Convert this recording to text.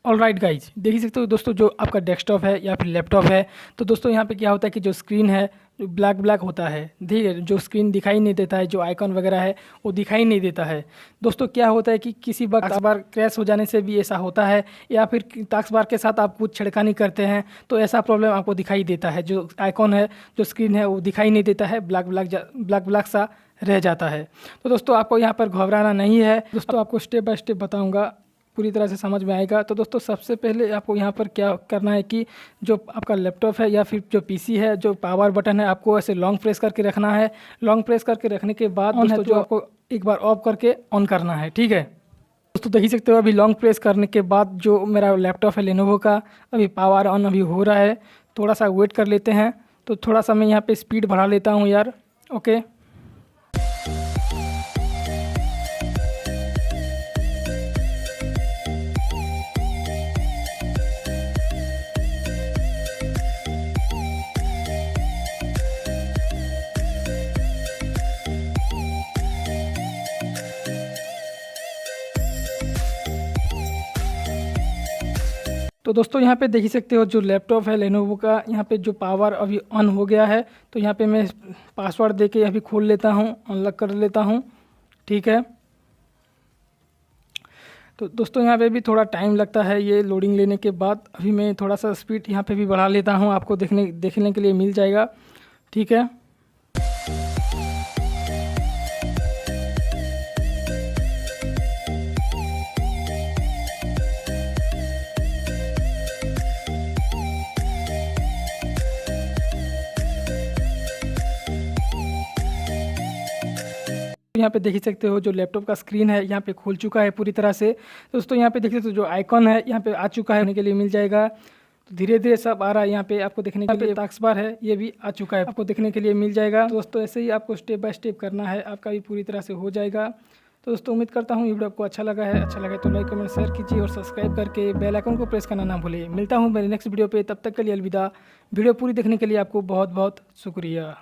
Alright guys, देख ही सकते हो दोस्तों, जो आपका डेस्कटॉप है या फिर लैपटॉप है, तो दोस्तों यहाँ पे क्या होता है कि जो स्क्रीन है जो ब्लैक ब्लैक होता है, ठीक है, जो स्क्रीन दिखाई नहीं देता है, जो आइकॉन वगैरह है वो दिखाई नहीं देता है। दोस्तों क्या होता है कि किसी वक्त टास्क बार क्रैश हो जाने से भी ऐसा होता है, या फिर टास्क बार के साथ आप कुछ छेड़खानी करते हैं तो ऐसा प्रॉब्लम आपको दिखाई देता है, जो आइकॉन है जो स्क्रीन है वो दिखाई नहीं देता है, ब्लैक ब्लैक सा रह जाता है। तो दोस्तों आपको यहाँ पर घबराना नहीं है दोस्तों, आपको स्टेप बाय स्टेप बताऊँगा, पूरी तरह से समझ में आएगा। तो दोस्तों सबसे पहले आपको यहाँ पर क्या करना है कि जो आपका लैपटॉप है या फिर जो पीसी है, जो पावर बटन है आपको ऐसे लॉन्ग प्रेस करके रखना है। लॉन्ग प्रेस करके रखने के बाद दोस्तों जो आपको एक बार ऑफ करके ऑन करना है, ठीक है दोस्तों। देख सकते हो अभी लॉन्ग प्रेस करने के बाद जो मेरा लैपटॉप है लेनोवो का, अभी पावर ऑन अभी हो रहा है। थोड़ा सा वेट कर लेते हैं। तो थोड़ा सा मैं यहाँ पर स्पीड बढ़ा लेता हूँ यार। ओके, तो दोस्तों यहाँ पे देख ही सकते हो जो लैपटॉप है लेनोवो का, यहाँ पे जो पावर अभी ऑन हो गया है। तो यहाँ पे मैं पासवर्ड देके अभी खोल लेता हूँ, अनलॉक कर लेता हूँ, ठीक है। तो दोस्तों यहाँ पे भी थोड़ा टाइम लगता है ये लोडिंग लेने के बाद। अभी मैं थोड़ा सा स्पीड यहाँ पे भी बढ़ा लेता हूँ, आपको देखने के लिए मिल जाएगा, ठीक है। यहाँ पे देख ही सकते हो जो लैपटॉप का स्क्रीन है यहाँ पे खुल चुका है पूरी तरह से। दोस्तों यहाँ पे देख सकते हो जो आइकॉन है यहाँ पे आ चुका है, के लिए मिल जाएगा। तो धीरे धीरे सब आ रहा है यहाँ पे आपको देखने के लिए। टास्क बार है ये भी आ चुका है, आपको देखने के लिए मिल जाएगा। दोस्तों ऐसे ही आपको स्टेप बाय स्टेप करना है, आपका भी पूरी तरह से हो जाएगा। तो दोस्तों उम्मीद करता हूँ ये वीडियो आपको अच्छा लगा है तो लाइक कमेंट शेयर कीजिए और सब्सक्राइब करके बेल आइकन को प्रेस करना ना भूलिए। मिलता हूँ मेरे नेक्स्ट वीडियो पे, तब तक के लिए अलविदा। वीडियो पूरी देखने के लिए आपको बहुत बहुत शुक्रिया।